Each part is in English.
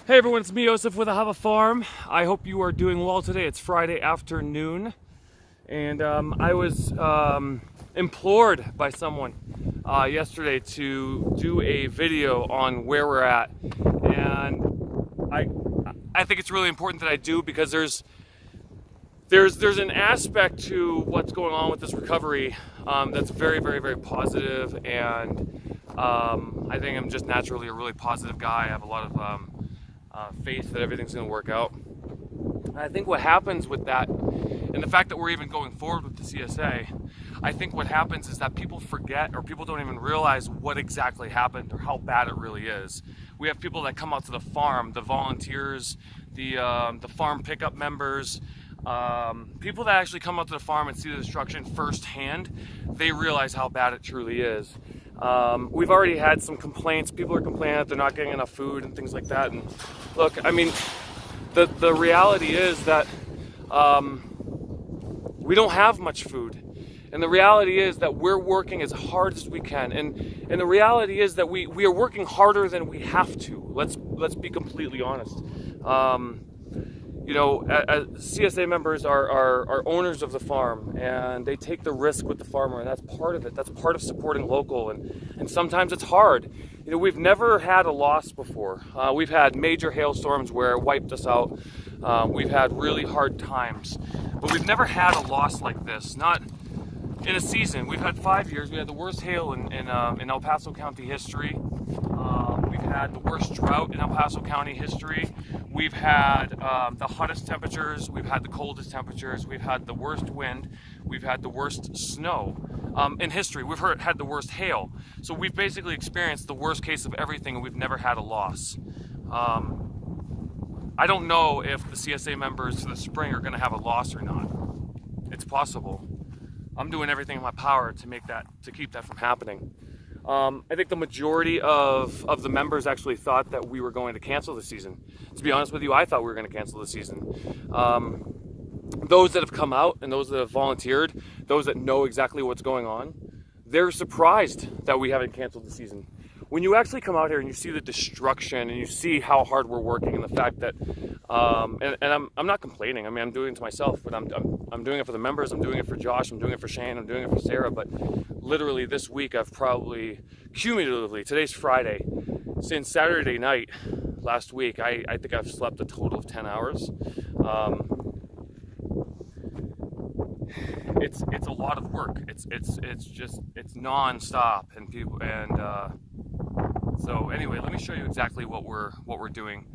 Hey everyone, it's me, Joseph with Ahava Farm. I hope you are doing well today. It's Friday afternoon, and I was implored by someone yesterday to do a video on where we're at, and I think it's really important that I do because there's an aspect to what's going on with this recovery that's very, very, very positive, and I think I'm just naturally a really positive guy. I have a lot of faith that everything's going to work out. And I think what happens with that, and the fact that we're even going forward with the CSA, I think what happens is that people forget, or people don't even realize what exactly happened or how bad it really is. We have people that come out to the farm, the volunteers, the farm pickup members, people that actually come out to the farm and see the destruction firsthand. They realize how bad it truly is. We've already had some complaints. People are complaining that they're not getting enough food and things like that. And look, I mean, the reality is that we don't have much food. And the reality is that we're working as hard as we can. And the reality is that we are working harder than we have to. Let's be completely honest. You know, as CSA members are owners of the farm, and they take the risk with the farmer, and that's part of it. That's part of supporting local, and sometimes it's hard. You know, we've never had a loss before. We've had major hailstorms where it wiped us out. We've had really hard times, but we've never had a loss like this. Not in a season. We've had 5 years. We had the worst hail in El Paso County history. We've had the worst drought in El Paso County history. We've had the hottest temperatures. We've had the coldest temperatures. We've had the worst wind. We've had the worst snow in history. We've had the worst hail. So we've basically experienced the worst case of everything, and we've never had a loss. I don't know if the CSA members for the spring are going to have a loss or not. It's possible. I'm doing everything in my power to keep that from happening. I think the majority of the members actually thought that we were going to cancel the season. To be honest with you, I thought we were going to cancel the season. Those that have come out and those that have volunteered, those that know exactly what's going on, they're surprised that we haven't canceled the season. When you actually come out here and you see the destruction and you see how hard we're working, and the fact that, and I'm not complaining. I mean, I'm doing it to myself, but I'm doing it for the members. I'm doing it for Josh. I'm doing it for Shane. I'm doing it for Sarah. But literally this week, I've probably cumulatively, today's Friday, since Saturday night last week, I think I've slept a total of 10 hours. It's a lot of work. It's non-stop, and so anyway, let me show you exactly what we're doing,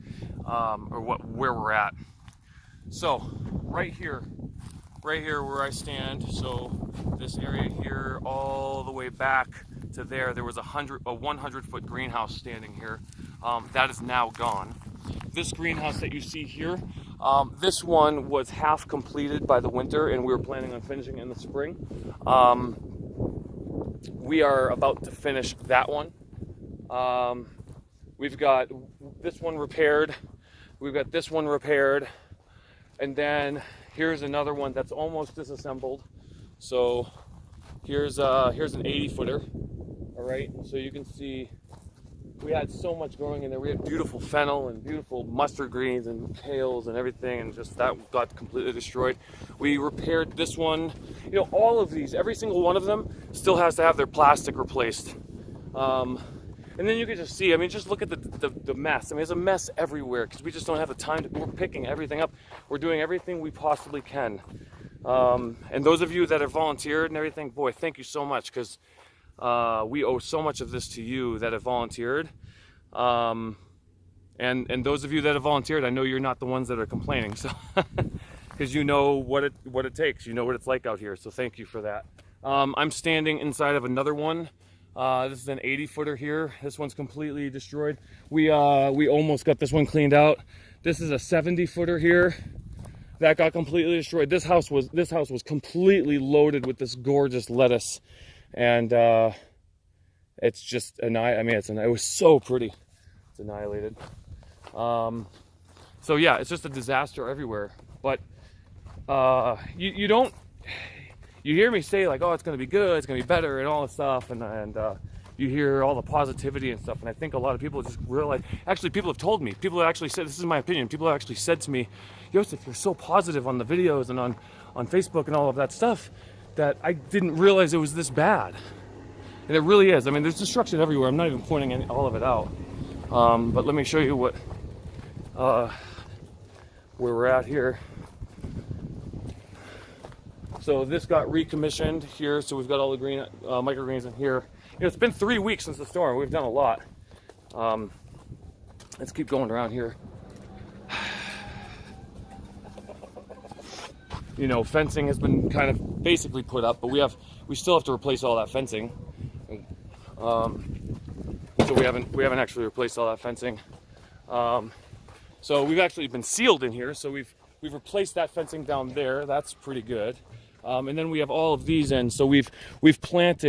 or where we're at. So right here where I stand, so this area here all the way back to there was a 100-foot greenhouse standing here. That is now gone. This greenhouse that you see here, this one was half completed by the winter, and we were planning on finishing in the spring. We are about to finish that one. We've got this one repaired. We've got this one repaired. And then here's another one that's almost disassembled. So here's an 80-footer. All right. So you can see we had so much growing in there. We had beautiful fennel and beautiful mustard greens and kales and everything, and just that got completely destroyed. We repaired this one. You know, all of these, every single one of them still has to have their plastic replaced. And then you can just see, I mean, just look at the mess. I mean, there's a mess everywhere because we just don't have the time we're picking everything up. We're doing everything we possibly can. And those of you that have volunteered and everything, boy, thank you so much, because we owe so much of this to you that have volunteered. And those of you that have volunteered, I know you're not the ones that are complaining, so because you know what it takes. You know what it's like out here, so thank you for that. I'm standing inside of another one. This is an 80-footer here. This one's completely destroyed. We almost got this one cleaned out. This is a 70-footer here that got completely destroyed. This house was completely loaded with this gorgeous lettuce, and it's just it was so pretty. It's annihilated. So yeah, it's just a disaster everywhere. But you don't. You hear me say like, oh, it's going to be good, it's going to be better, and all this stuff, and you hear all the positivity and stuff. And I think a lot of people just realize, actually people have told me, people have actually said, this is my opinion, people have actually said to me, Joseph, you're so positive on the videos and on Facebook and all of that stuff that I didn't realize it was this bad. And it really is. I mean, there's destruction everywhere. I'm not even pointing all of it out. But let me show you what where we're at here. So this got recommissioned here. So we've got all the green microgreens in here. You know, it's been 3 weeks since the storm. We've done a lot. Let's keep going around here. You know, fencing has been kind of basically put up, but we still have to replace all that fencing. So we haven't actually replaced all that fencing. So we've actually been sealed in here. So we've replaced that fencing down there. That's pretty good. And then we have all of these in. So we've prepped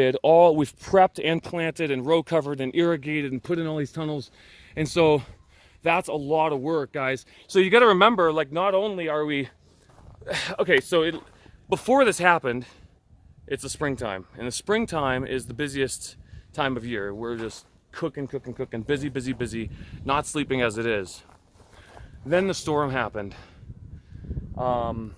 and planted and row covered and irrigated and put in all these tunnels. And so that's a lot of work, guys. So you got to remember, like, not only are we okay, so before this happened, it's the springtime, and the springtime is the busiest time of year. We're just cooking, busy, not sleeping as it is. Then the storm happened, and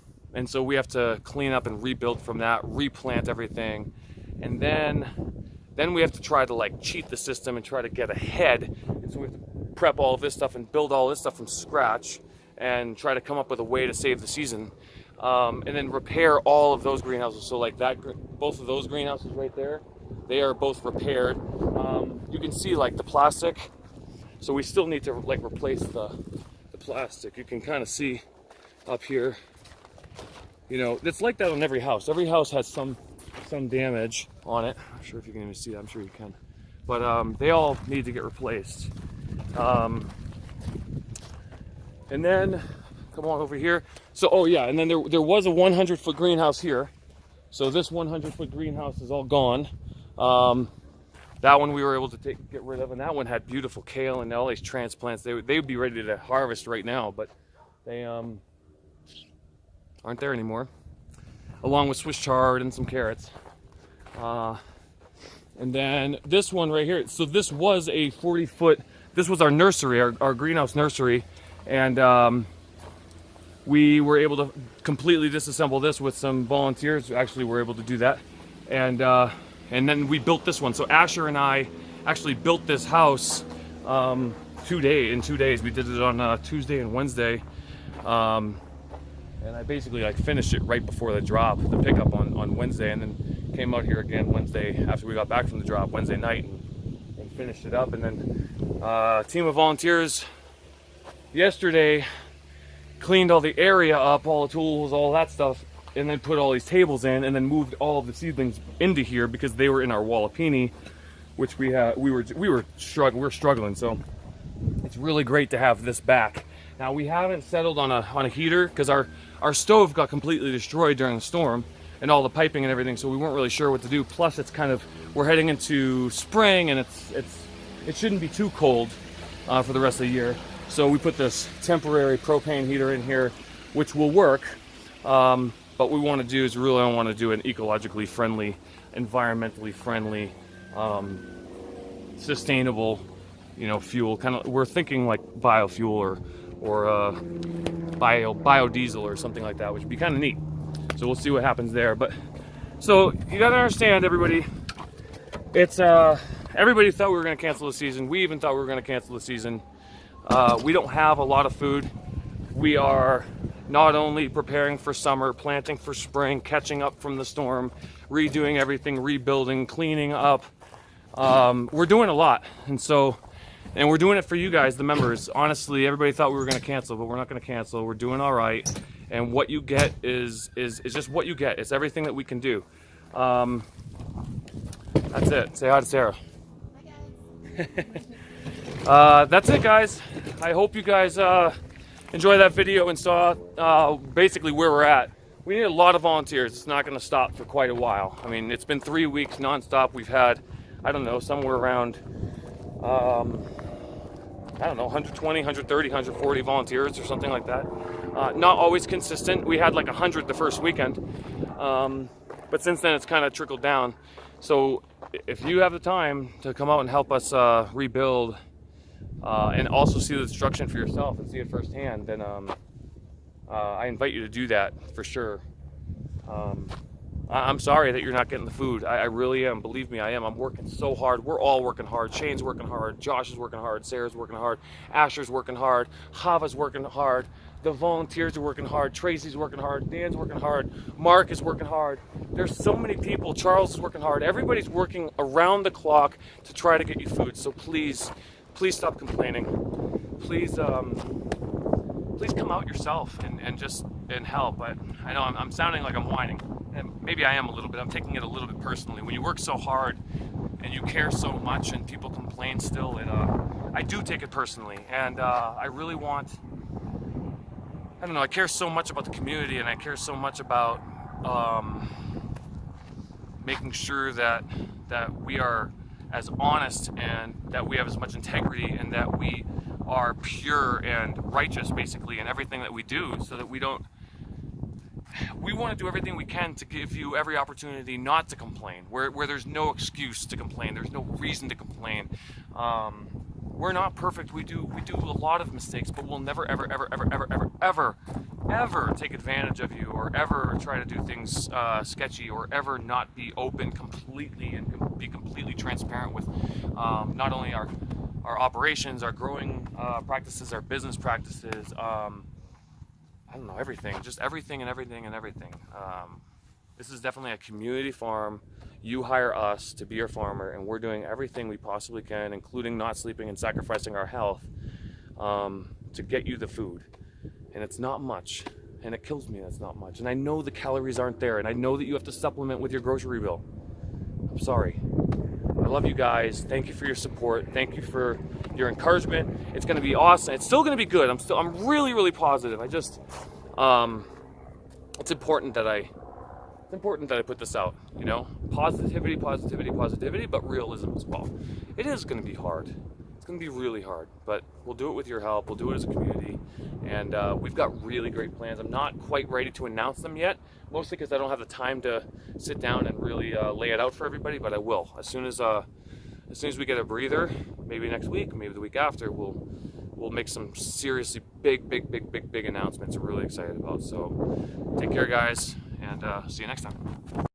so we have to clean up and rebuild from that, replant everything, and then we have to try to like cheat the system and try to get ahead. And so we have to prep all of this stuff and build all this stuff from scratch and try to come up with a way to save the season. And then repair all of those greenhouses. So like that, both of those greenhouses right there, they are both repaired. You can see like the plastic. So we still need to like replace the plastic. You can kind of see up here, you know, it's like that on every house. Every house has some damage on it. I'm not sure if you can even see that. I'm sure you can. But they all need to get replaced. And then come on over here. So, oh yeah, and then there was a 100-foot greenhouse here. So this 100-foot greenhouse is all gone. That one we were able to get rid of, and that one had beautiful kale and all these transplants. They would be ready to harvest right now, but they aren't there anymore. Along with Swiss chard and some carrots. And then this one right here. So this was a 40-foot. This was our nursery, our greenhouse nursery, and we were able to completely disassemble this with some volunteers. Actually, we were able to do that, and then we built this one. So Asher and I actually built this house in 2 days. We did it on Tuesday and Wednesday, and I basically like finished it right before the drop, the pickup on Wednesday, and then came out here again Wednesday after we got back from the drop Wednesday night and finished it up. And then a team of volunteers yesterday cleaned all the area up, all the tools, all that stuff, and then put all these tables in, and then moved all of the seedlings into here because they were in our Wallapini, which we were struggling. So it's really great to have this back. Now we haven't settled on a heater because our stove got completely destroyed during the storm and all the piping and everything, so we weren't really sure what to do. Plus it's kind of, we're heading into spring, and it shouldn't be too cold for the rest of the year. So we put this temporary propane heater in here, which will work. But what we want to do is really want to do an ecologically friendly, environmentally friendly, sustainable, you know, fuel. Kind of, we're thinking like biofuel or biodiesel or something like that, which would be kind of neat. So we'll see what happens there. But so you gotta understand, everybody. It's everybody thought we were going to cancel the season. We even thought we were going to cancel the season. We don't have a lot of food. We are not only preparing for summer, planting for spring, catching up from the storm, redoing everything, rebuilding, cleaning up. We're doing a lot, and we're doing it for you guys, the members. Honestly, everybody thought we were going to cancel, but we're not going to cancel. We're doing all right, and what you get is just what you get. It's everything that we can do. That's it. Say hi to Sarah. Hi, guys. That's it, guys. I hope you guys enjoy that video and saw basically where we're at. We need a lot of volunteers. It's not going to stop for quite a while. I mean, it's been 3 weeks nonstop. We've had, I don't know, somewhere around, I don't know, 120, 130, 140 volunteers or something like that. Not always consistent. We had like 100 the first weekend. But since then, it's kind of trickled down. So if you have the time to come out and help us rebuild, and also see the destruction for yourself and see it firsthand, then I invite you to do that for sure. I'm sorry that you're not getting the food. I really am. Believe me, I am. I'm working so hard. We're all working hard. Shane's working hard. Josh is working hard. Sarah's working hard. Asher's working hard. Hava's working hard. The volunteers are working hard. Tracy's working hard. Dan's working hard. Mark is working hard. There's so many people. Charles is working hard. Everybody's working around the clock to try to get you food. So please, please stop complaining. Please, please come out yourself and help. I know I'm sounding like I'm whining. And maybe I am a little bit. I'm taking it a little bit personally. When you work so hard and you care so much and people complain still, I do take it personally. And I really want, I don't know, I care so much about the community, and I care so much about making sure that we are as honest and that we have as much integrity and that we are pure and righteous basically in everything that we do, so that we want to do everything we can to give you every opportunity not to complain, where there's no excuse to complain, there's no reason to complain. We're not perfect. We do a lot of mistakes, but we'll never ever take advantage of you, or ever try to do things sketchy, or ever not be open completely and be completely transparent with not only our operations, our growing practices, our business practices. I don't know, everything, just everything and everything and everything. This is definitely a community farm. You hire us to be your farmer, and we're doing everything we possibly can, including not sleeping and sacrificing our health, to get you the food. And it's not much, and it kills me that's not much. And I know the calories aren't there, and I know that you have to supplement with your grocery bill. I'm sorry. I love you guys. Thank you for your support. Thank you for your encouragement. It's going to be awesome. It's still going to be good. I'm really, really positive. I just, it's important that I put this out, you know, positivity, but realism as well. It is going to be hard. It's going to be really hard, but we'll do it with your help. We'll do it as a community, and we've got really great plans. I'm not quite ready to announce them yet, mostly because I don't have the time to sit down and really lay it out for everybody, but I will. As soon as we get a breather, maybe next week, maybe the week after, we'll make some seriously big announcements I'm really excited about. So take care, guys, and see you next time.